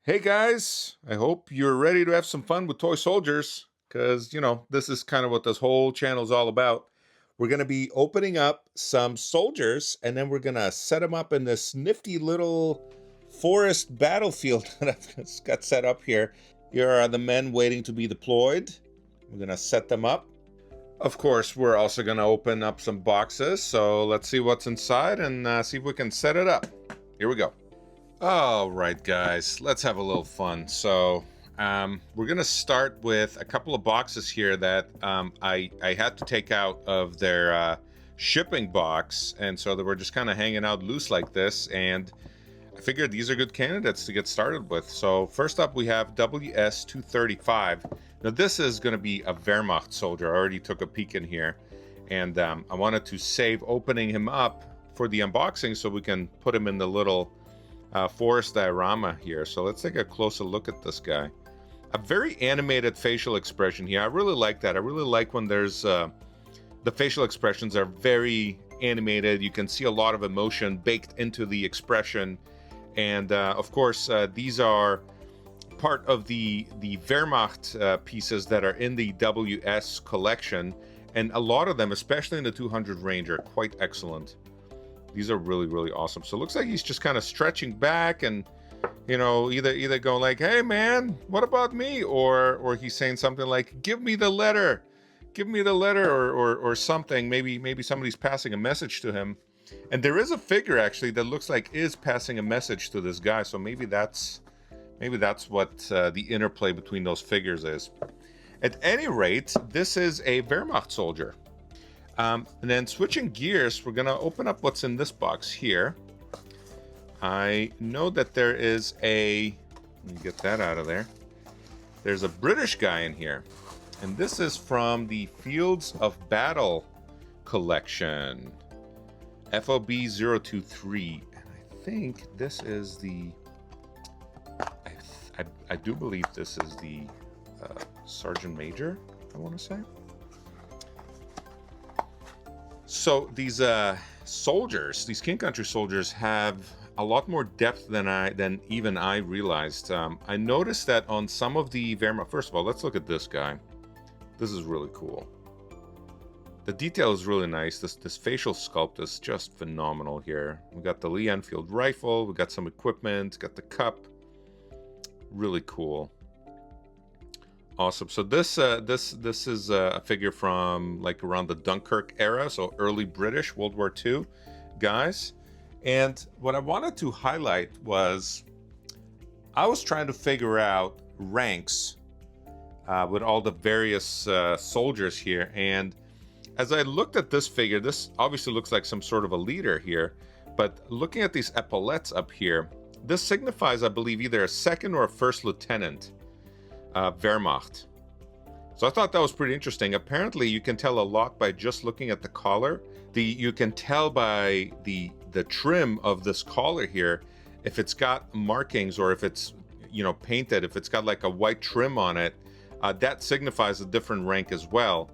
Hey guys, I hope you're ready to have some fun with toy soldiers, because, this is kind of what this whole channel is all about. We're going to be opening up some soldiers, and then we're going to set them up in this nifty little forest battlefield that I've got set up here. Here are the men waiting to be deployed. We're going to set them up. Of course, we're also going to open up some boxes, so let's see what's inside and see if we can set it up. Here we go. All right, guys, let's have a little fun. So we're gonna start with a couple of boxes here that I had to take out of their shipping box, and so they were just kind of hanging out loose like this, and I figured these are good candidates to get started with. So first up we have WS-235. Now this is going to be a Wehrmacht soldier. I already took a peek in here, and I wanted to save opening him up for the unboxing so we can put him in the little forest diorama here. So let's take a closer look at this guy. A very animated facial expression here. I really like that. I really like when there's the facial expressions are very animated. You can see a lot of emotion baked into the expression, and of course these are part of the Wehrmacht pieces that are in the WS collection, and a lot of them, especially in the 200 range, are quite excellent. These are really, really awesome. So it looks like he's just kind of stretching back and, either going like, hey man, what about me? Or he's saying something like, give me the letter, or something. Maybe somebody's passing a message to him. And there is a figure actually that looks like is passing a message to this guy. So maybe that's what the interplay between those figures is. At any rate, this is a Wehrmacht soldier. And then switching gears, we're going to open up what's in this box here. I know that there is let me get that out of there. There's a British guy in here. And this is from the Fields of Battle collection. FOB 023. And I think this is the... I do believe this is the Sergeant Major, I want to say. So these soldiers, these King Country soldiers, have a lot more depth than even I realized. I noticed that on some of the Wehrmacht. First of all, let's look at this guy. This is really cool. The detail is really nice. This facial sculpt is just phenomenal here. We got the Lee Enfield rifle. We got some equipment. Got the cup. Really cool. Awesome. So this is a figure from like around the Dunkirk era, so early British World War II guys. And what I wanted to highlight was I was trying to figure out ranks with all the various soldiers here. And as I looked at this figure, this obviously looks like some sort of a leader here. But looking at these epaulettes up here, this signifies, I believe, either a second or a first lieutenant. Wehrmacht. So I thought that was pretty interesting. Apparently you can tell a lot by just looking at the collar. You can tell by the trim of this collar here if it's got markings or if it's painted, if it's got like a white trim on it, that signifies a different rank as well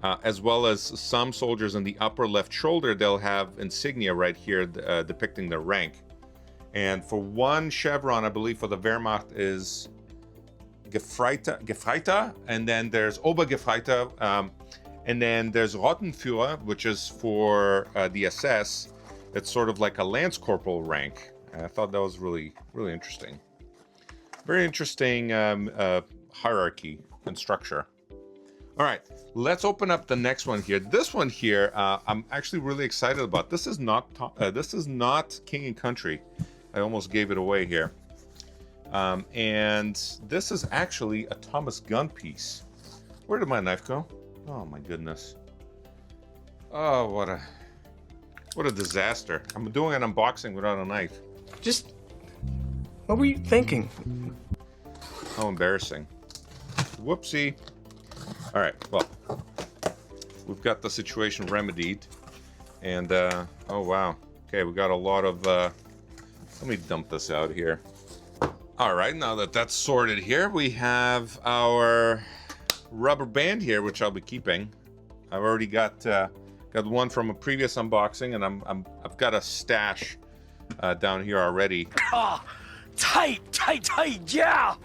as some soldiers in the upper left shoulder, they'll have insignia right here depicting their rank. And for one chevron, I believe for the Wehrmacht is Gefreiter, and then there's Obergefreiter, and then there's Rottenführer, which is for the SS. It's sort of like a lance corporal rank. And I thought that was really, really interesting. Very interesting hierarchy and structure. All right, let's open up the next one here. This one here, I'm actually really excited about. This is not King and Country. I almost gave it away here. And this is actually a Thomas gun piece. Where did my knife go? Oh my goodness. Oh, what a disaster. I'm doing an unboxing without a knife. Just, what were you thinking? How embarrassing. Whoopsie. All right, well, we've got the situation remedied. And, oh wow. Okay, we got a lot of, let me dump this out here. All right, now that that's sorted here, we have our rubber band here, which I'll be keeping. I've already got one from a previous unboxing, and I've got a stash down here already. Tight, tight, tight, yeah!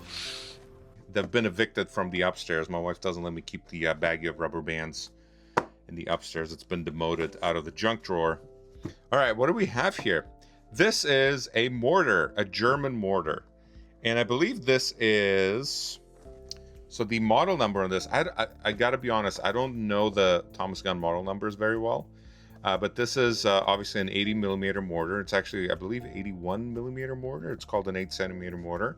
They've been evicted from the upstairs. My wife doesn't let me keep the baggie of rubber bands in the upstairs. It's been demoted out of the junk drawer. All right, what do we have here? This is a mortar, a German mortar. And I believe this is... So the model number on this, I gotta be honest, I don't know the Thomas gun model numbers very well. But this is obviously an 80 millimeter mortar. It's actually, I believe, 81 millimeter mortar. It's called an 8 centimeter mortar.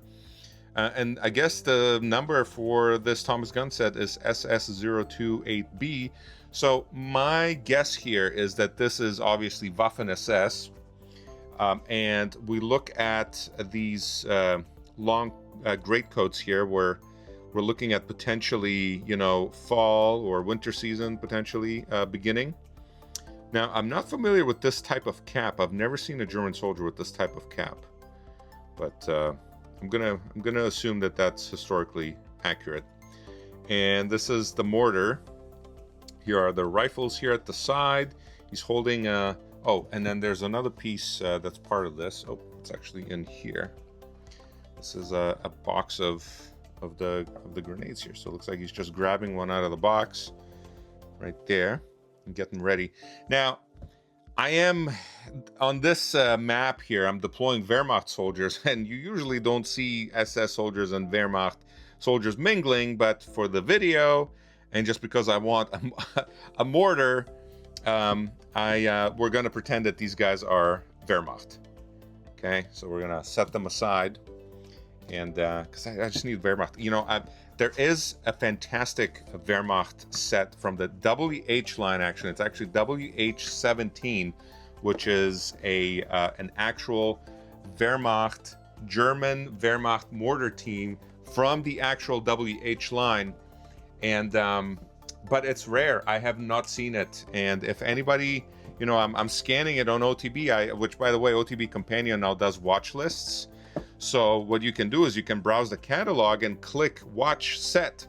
And I guess the number for this Thomas gun set is SS028B. So my guess here is that this is obviously Waffen SS. And we look at these long greatcoats here where we're looking at potentially, you know, fall or winter season potentially beginning. Now, I'm not familiar with this type of cap. I've never seen a German soldier with this type of cap. But I'm gonna assume that that's historically accurate. And this is the mortar. Here are the rifles here at the side. He's holding oh, and then there's another piece that's part of this. Oh, it's actually in here. This is a box of the grenades here. So it looks like he's just grabbing one out of the box right there and getting ready. Now, I am on this map here. I'm deploying Wehrmacht soldiers, and you usually don't see SS soldiers and Wehrmacht soldiers mingling. But for the video, and just because I want a mortar, we're going to pretend that these guys are Wehrmacht. Okay, so we're going to set them aside, and because I just need Wehrmacht. You know, there is a fantastic Wehrmacht set from the WH line. Actually, it's actually WH17, which is an actual Wehrmacht, German Wehrmacht mortar team from the actual WH line. And but it's rare. I have not seen it. And if anybody, you know, I'm scanning it on OTB, which by the way, OTB Companion now does watch lists. So what you can do is you can browse the catalog and click watch set.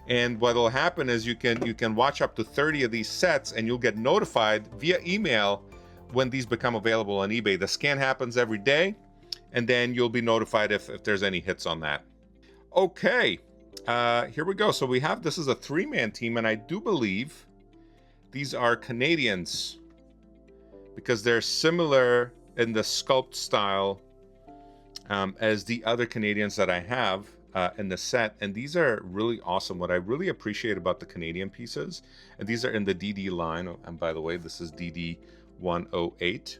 And what'll happen is you can watch up to 30 of these sets, and you'll get notified via email when these become available on eBay. The scan happens every day, and then you'll be notified if there's any hits on that. Okay, here we go. So we have, this is a 3-man team, and I do believe these are Canadians because they're similar in the sculpt style as the other Canadians that I have in the set. And these are really awesome. What I really appreciate about the Canadian pieces, and these are in the DD line, and by the way, this is DD 108.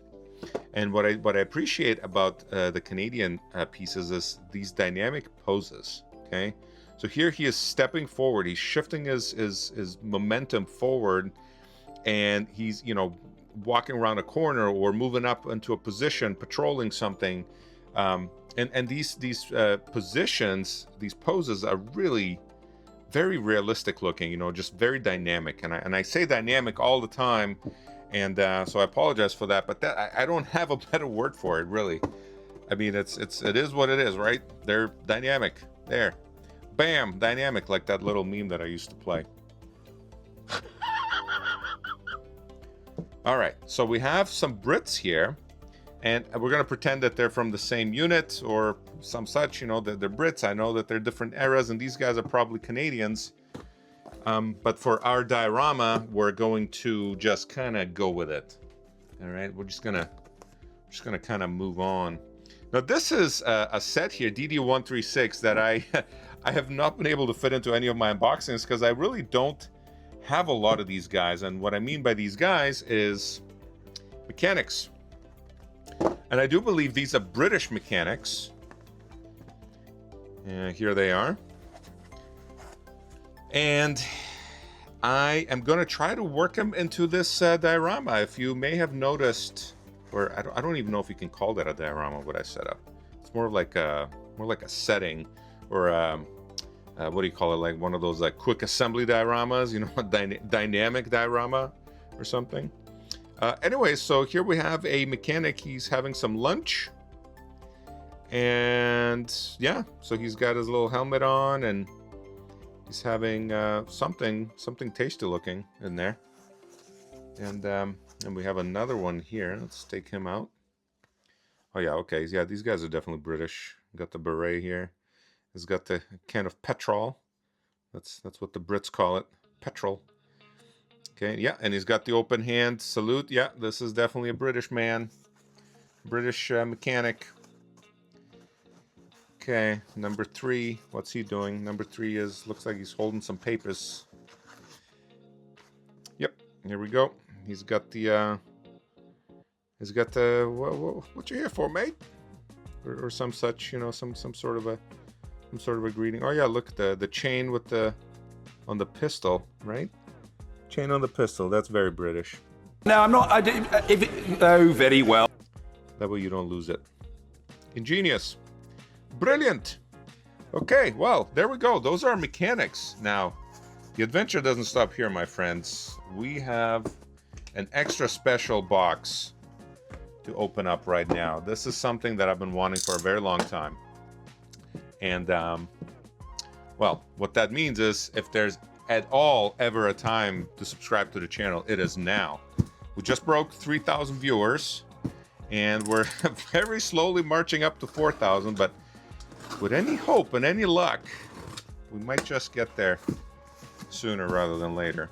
And what I appreciate about the Canadian pieces is these dynamic poses. Okay, so here he is stepping forward, he's shifting his momentum forward, and he's, you know, walking around a corner or moving up into a position, patrolling something. And these positions, these poses are really very realistic looking, you know, just very dynamic. And I say dynamic all the time, and so I apologize for that, but that I don't have a better word for it, really. I mean, it is what it is, right? They're dynamic. There, bam, dynamic, like that little meme that I used to play. All right, so we have some Brits here. And we're going to pretend that they're from the same unit or some such, you know, that they're Brits. I know that they're different eras, and these guys are probably Canadians. But for our diorama, we're going to just kind of go with it. All right, we're just gonna kind of move on. Now, this is a set here, DD136, that I have not been able to fit into any of my unboxings because I really don't have a lot of these guys. And what I mean by these guys is mechanics. And I do believe these are British mechanics. Here they are. And I am going to try to work them into this diorama. If you may have noticed, or I don't even know if you can call that a diorama, what I set up. It's more like a setting, or what do you call it? Like one of those like quick assembly dioramas, you know, a dynamic diorama or something. Anyway, so here we have a mechanic. He's having some lunch. And yeah, so he's got his little helmet on, and he's having something tasty looking in there. And we have another one here. Let's take him out. Oh yeah, okay. Yeah, these guys are definitely British. Got the beret here. He's got the can of petrol. That's what the Brits call it, petrol. Okay, yeah, and he's got the open hand salute. Yeah, this is definitely a British man, British mechanic. Okay, number 3. What's he doing? Number 3 looks like he's holding some papers. Yep, here we go. He's got the what you here for, mate? Or some such, you know, some sort of a greeting. Oh yeah, look at the chain with on the pistol, right? Chain on the pistol. That's very British. No, I'm not. Oh, very well. That way you don't lose it. Ingenious. Brilliant. Okay, well, there we go. Those are mechanics. Now, the adventure doesn't stop here, my friends. We have an extra special box to open up right now. This is something that I've been wanting for a very long time. And, well, what that means is if there's at all ever a time to subscribe to the channel, it is now. We just broke 3,000 viewers, and we're very slowly marching up to 4,000, but with any hope and any luck, we might just get there sooner rather than later.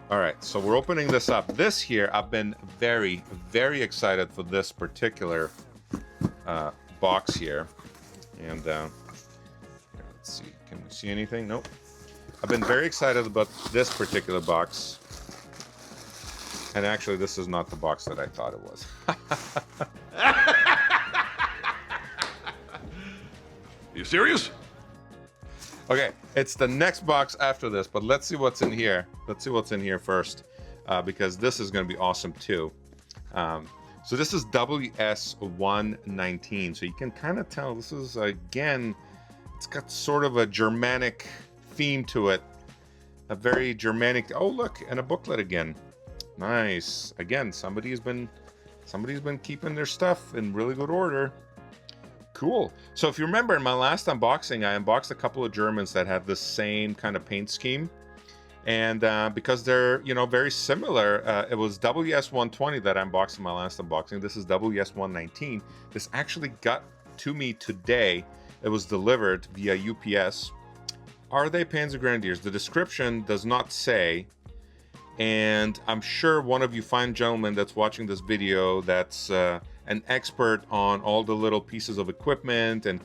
All right, so we're opening this up. This here, I've been very, very excited for this particular box here. And let's see, can we see anything? Nope. I've been very excited about this particular box. And actually, this is not the box that I thought it was. You serious? Okay, it's the next box after this, but let's see what's in here. Let's see what's in here first, because this is going to be awesome too. So this is WS119. So you can kind of tell this is, again, it's got sort of a Germanic theme to it. A very Germanic. Oh, look, and a booklet again. Nice. Again, somebody's been keeping their stuff in really good order. Cool. So if you remember in my last unboxing, I unboxed a couple of Germans that have the same kind of paint scheme. And because they're, you know, very similar, it was WS120 that I unboxed in my last unboxing. This is WS119. This actually got to me today. It was delivered via UPS. Are they Panzer Grenadiers? The description does not say. And I'm sure one of you fine gentlemen that's watching this video that's an expert on all the little pieces of equipment and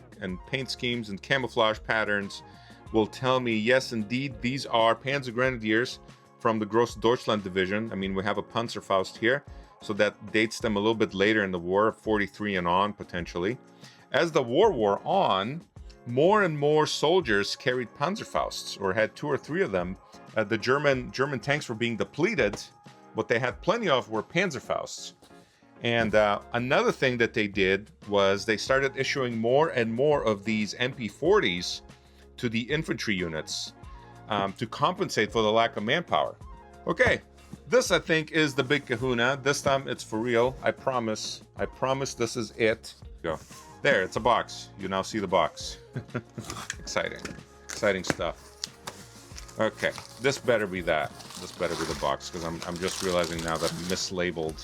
paint schemes and camouflage patterns will tell me, yes, indeed, these are Panzer Grenadiers from the Gross Deutschland division. I mean, we have a Panzerfaust here, so that dates them a little bit later in the war, 43 and on, potentially. As the war wore on, more and more soldiers carried Panzerfausts, or had 2 or 3 of them. The German tanks were being depleted. What they had plenty of were Panzerfausts. And another thing that they did was they started issuing more and more of these MP40s to the infantry units to compensate for the lack of manpower. Okay, this I think is the big kahuna. This time it's for real. I promise this is it. Go. There, it's a box. You now see the box. Exciting stuff. Okay, this better be that. This better be the box, because I'm just realizing now that we mislabeled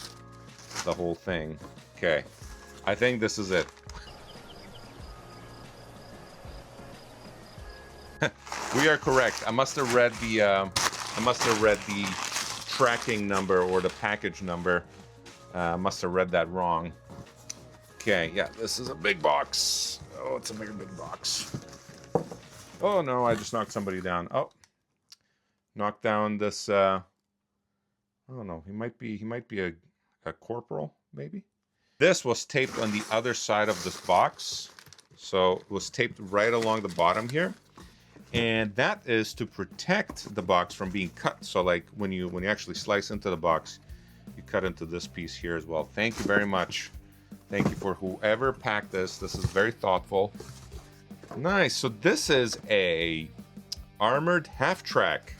the whole thing. Okay, I think this is it. We are correct. I must have read the tracking number or the package number. I must have read that wrong. Okay, yeah, this is a big box. Oh, it's a big box. Oh no, I just knocked somebody down. Oh, knocked down this. I don't know. He might be a corporal, maybe. This was taped on the other side of this box, so it was taped right along the bottom here, and that is to protect the box from being cut. So, like when you actually slice into the box, you cut into this piece here as well. Thank you very much. Thank you for whoever packed this. This is very thoughtful. Nice. So this is a armored half-track,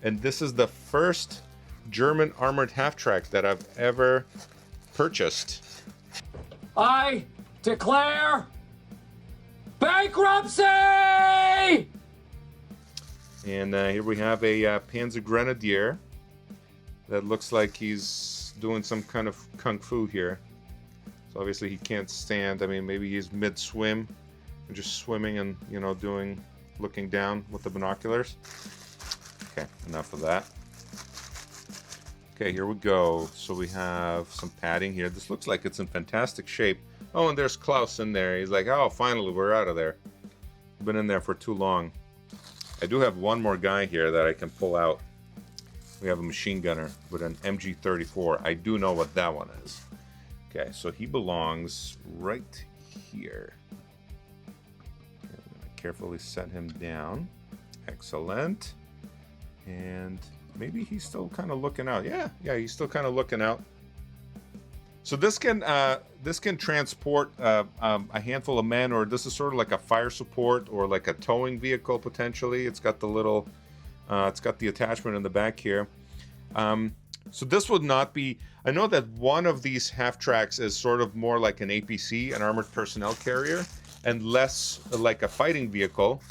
and this is the first German armored half-track that I've ever purchased. I declare bankruptcy! And here we have a Panzer Grenadier that looks like he's doing some kind of kung fu here. So obviously he can't stand. I mean, maybe he's mid-swim and just swimming and, you know, looking down with the binoculars. Okay, enough of that. Okay, here we go. So we have some padding here. This looks like it's in fantastic shape. Oh, and there's Klaus in there. He's like, oh, finally, we're out of there. Been in there for too long. I do have one more guy here that I can pull out. We have a machine gunner with an MG34. I do know what that one is. Okay, so he belongs right here. Okay, I'm gonna carefully set him down. Excellent. And maybe he's still kind of looking out. Yeah, he's still kind of looking out. So this can transport a handful of men, or this is sort of like a fire support or like a towing vehicle potentially. It's got the little, it's got the attachment in the back here. So this would not be. I know that one of these half tracks is sort of more like an APC, an armored personnel carrier, and less like a fighting vehicle.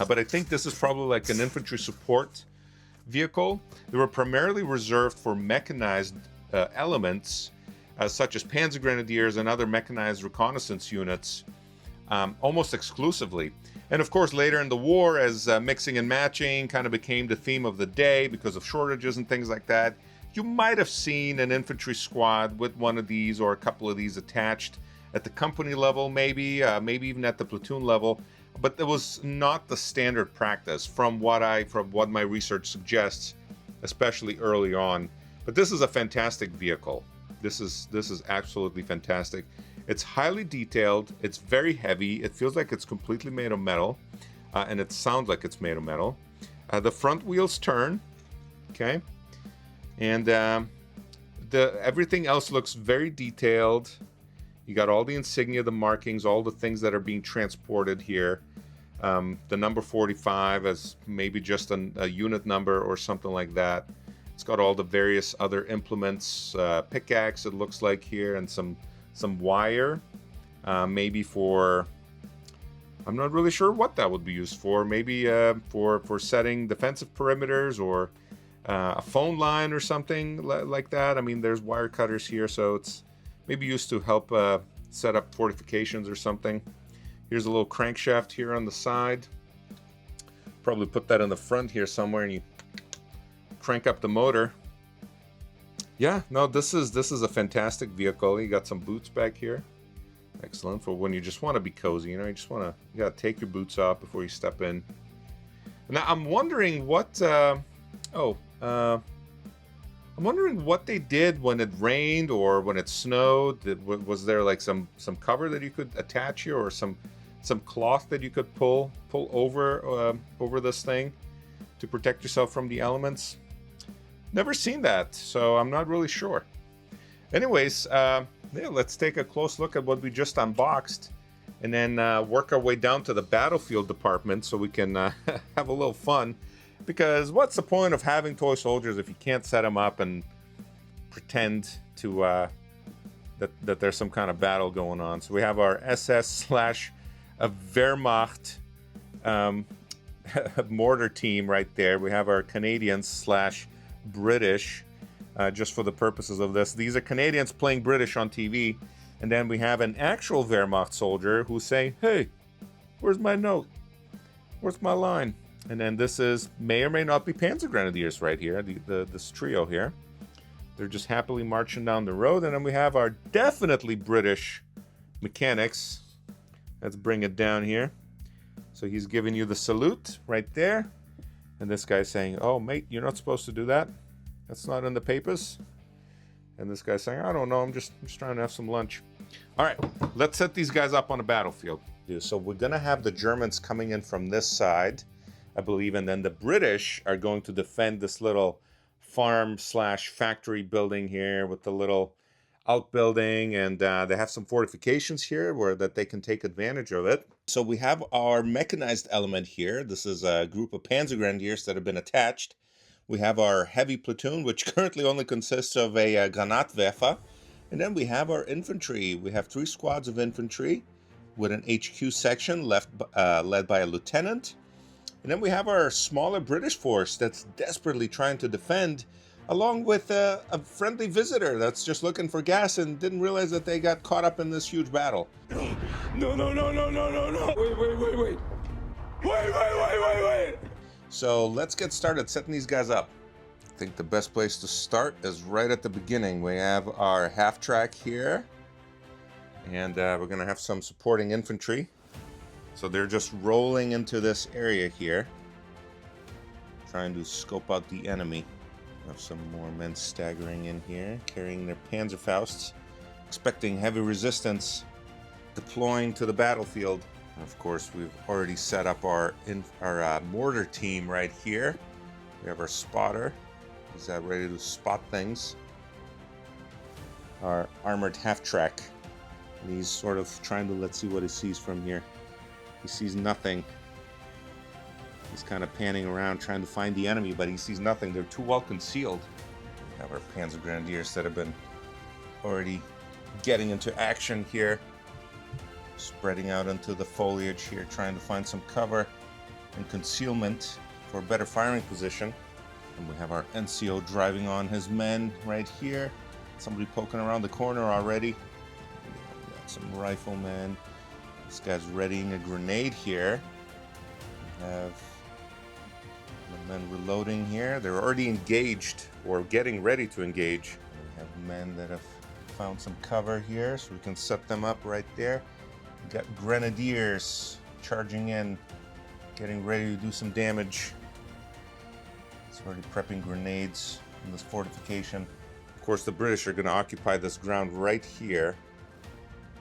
But I think this is probably like an infantry support vehicle. They were primarily reserved for mechanized elements, such as Panzer Grenadiers and other mechanized reconnaissance units, almost exclusively. And of course, later in the war, as mixing and matching kind of became the theme of the day because of shortages and things like that, you might have seen an infantry squad with one of these or a couple of these attached at the company level, maybe even at the platoon level. But it was not the standard practice from what my research suggests, especially early on. But this is a fantastic vehicle. This is absolutely fantastic. It's highly detailed. It's very heavy. It feels like it's completely made of metal, and it sounds like it's made of metal. The front wheels turn, okay, and everything else looks very detailed. You got all the insignia, the markings, all the things that are being transported here. The number 45 as maybe just a unit number or something like that. It's got all the various other implements, pickaxe it looks like here, and some wire, maybe for, I'm not really sure what that would be used for. Maybe for setting defensive perimeters or a phone line or something like that. I mean, there's wire cutters here, so it's maybe used to help set up fortifications or something. Here's a little crankshaft here on the side. Probably put that in the front here somewhere, and you crank up the motor. Yeah, no, this is a fantastic vehicle. You got some boots back here. Excellent for when you just want to be cozy. You know, you gotta take your boots off before you step in. Now I'm wondering what. I'm wondering what they did when it rained or when it snowed. Was there like some cover that you could attach here, or some cloth that you could pull over this thing to protect yourself from the elements? Never seen that, so I'm not really sure. Anyways, yeah, let's take a close look at what we just unboxed, and then work our way down to the battlefield department so we can have a little fun. Because what's the point of having toy soldiers if you can't set them up and pretend to that there's some kind of battle going on? So we have our SS/Wehrmacht Mortar team right there. We have our Canadians/British, just for the purposes of this. These are Canadians playing British on TV. And then we have an actual Wehrmacht soldier who's saying, hey, where's my note? Where's my line? And then this may or may not be Panzer Grenadiers right here, this trio here. They're just happily marching down the road. And then we have our definitely British mechanics. Let's bring it down here. So he's giving you the salute right there. And this guy's saying, oh, mate, you're not supposed to do that. That's not in the papers. And this guy's saying, I don't know, I'm just trying to have some lunch. All right, let's set these guys up on the battlefield. So we're going to have the Germans coming in from this side, I believe, and then the British are going to defend this little farm/factory building here with the little outbuilding, and they have some fortifications here that they can take advantage of it. So we have our mechanized element here. This is a group of Panzer Grenadiers that have been attached. We have our heavy platoon, which currently only consists of a Granatwerfer. And then we have our infantry. We have 3 squads of infantry with an HQ section led by a lieutenant. And then we have our smaller British force that's desperately trying to defend along with a friendly visitor that's just looking for gas and didn't realize that they got caught up in this huge battle. No, no, no, no, no, no, no. Wait, wait, wait, wait. Wait, wait, wait, wait, wait. So let's get started setting these guys up. I think the best place to start is right at the beginning. We have our half track here, and we're going to have some supporting infantry. So they're just rolling into this area here, trying to scope out the enemy. We have some more men staggering in here, carrying their Panzerfausts, expecting heavy resistance, deploying to the battlefield. And of course, we've already set up our mortar team right here. We have our spotter. He's ready to spot things. Our armored half-track. And he's sort of trying to, let's see what he sees from here. He sees nothing. He's kind of panning around trying to find the enemy, but he sees nothing. They're too well concealed. We have our Panzer Grenadiers that have been already getting into action here. Spreading out into the foliage here, trying to find some cover and concealment for a better firing position. And we have our NCO driving on his men right here. Somebody poking around the corner already. We got some riflemen. This guy's readying a grenade here. We have the men reloading here. They're already engaged or getting ready to engage. We have men that have found some cover here, so we can set them up right there. We got grenadiers charging in, getting ready to do some damage. It's already prepping grenades in this fortification. Of course, the British are going to occupy this ground right here.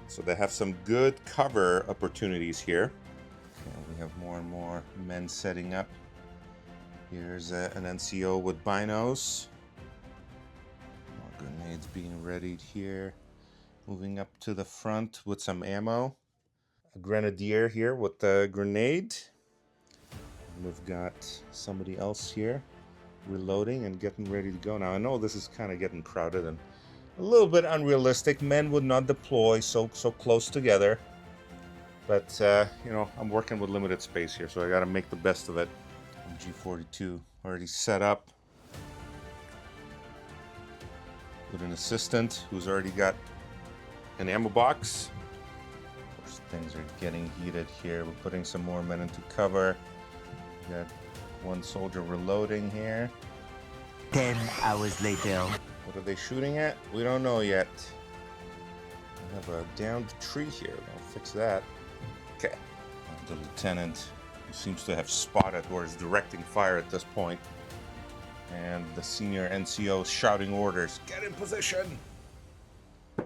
So they have some good cover opportunities here. And we have more and more men setting up. Here's an NCO with binos. More grenades being readied here. Moving up to the front with some ammo. A grenadier here with the grenade. And we've got somebody else here reloading and getting ready to go. Now I know this is kind of getting crowded and a little bit unrealistic. Men would not deploy so close together. But, you know, I'm working with limited space here, so I got to make the best of it. G42 already set up with an assistant who's already got an ammo box. Of course, things are getting heated here. We're putting some more men into cover. We got one soldier reloading here. 10 hours later. What are they shooting at? We don't know yet. We have a downed tree here. I'll fix that. Okay. The lieutenant, who seems to have spotted or is directing fire at this point. And the senior NCO is shouting orders. Get in position!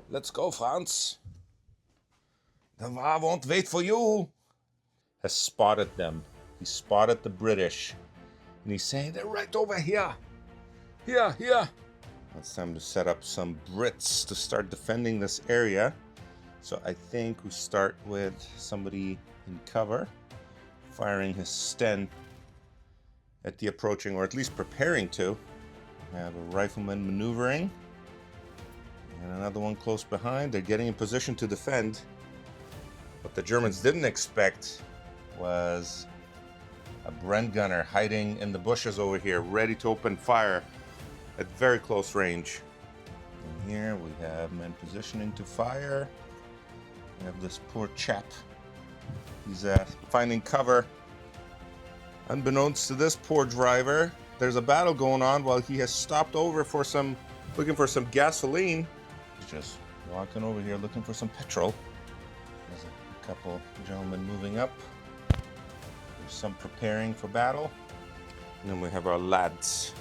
Let's go, Franz. The war won't wait for you. Has spotted them. He spotted the British. And he's saying, they're right over here. Here, here. It's time to set up some Brits to start defending this area. So I think we start with somebody in cover, firing his Sten at the approaching, or at least preparing to. We have a rifleman maneuvering. And another one close behind. They're getting in position to defend. What the Germans didn't expect was a Bren gunner hiding in the bushes over here, ready to open fire at very close range. And here we have men positioning to fire. We have this poor chap. He's finding cover. Unbeknownst to this poor driver, there's a battle going on while he has stopped over for looking for some gasoline. He's just walking over here looking for some petrol. There's a couple gentlemen moving up. There's some preparing for battle. And then we have our lads.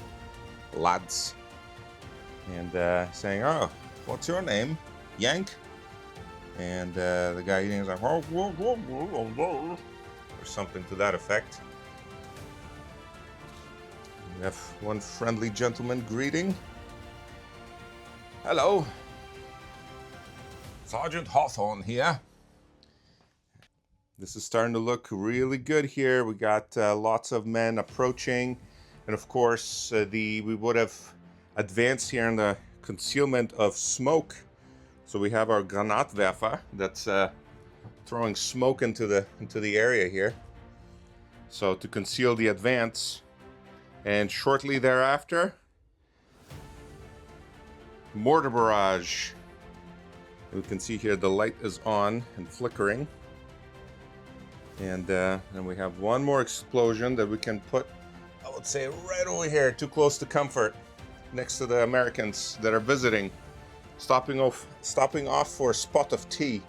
And saying, oh, what's your name? Yank? And the guy eating is like, or something to that effect. We have one friendly gentleman greeting. Hello. Sergeant Hawthorne here. This is starting to look really good here. We got lots of men approaching. And of course, we would have advanced here in the concealment of smoke. So we have our Granatwerfer that's throwing smoke into the area here. So to conceal the advance. And shortly thereafter, mortar barrage. We can see here the light is on and flickering. And then we have one more explosion that we can put, I would say, right over here, too close to comfort, next to the Americans that are visiting, stopping off for a spot of tea.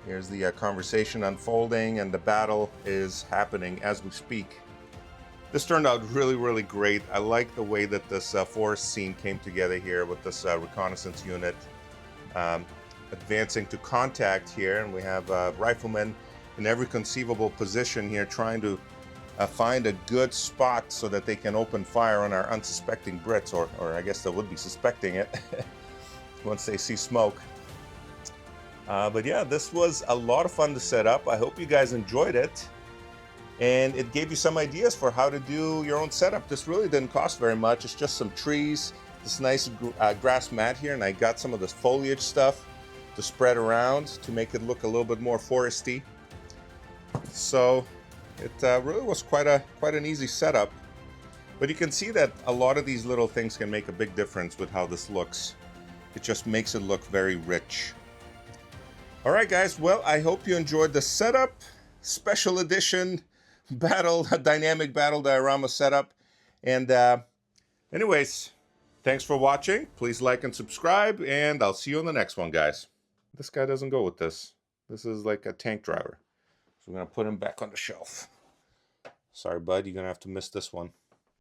Here's the conversation unfolding, and the battle is happening as we speak. This turned out really, really great. I like the way that this forest scene came together here with this reconnaissance unit advancing to contact here, and we have riflemen in every conceivable position here trying to find a good spot so that they can open fire on our unsuspecting Brits, or I guess they would be suspecting it once they see smoke. But yeah, this was a lot of fun to set up. I hope you guys enjoyed it, and it gave you some ideas for how to do your own setup. This really didn't cost very much. It's just some trees, this nice grass mat here, and I got some of this foliage stuff to spread around to make it look a little bit more foresty. So it really was quite an easy setup. But you can see that a lot of these little things can make a big difference with how this looks. It just makes it look very rich. All right, guys. Well, I hope you enjoyed the setup, special edition dynamic battle diorama setup. And anyways, thanks for watching. Please like and subscribe, and I'll see you on the next one, guys. This guy doesn't go with this. This is like a tank driver. So we're going to put him back on the shelf. Sorry, bud. You're going to have to miss this one.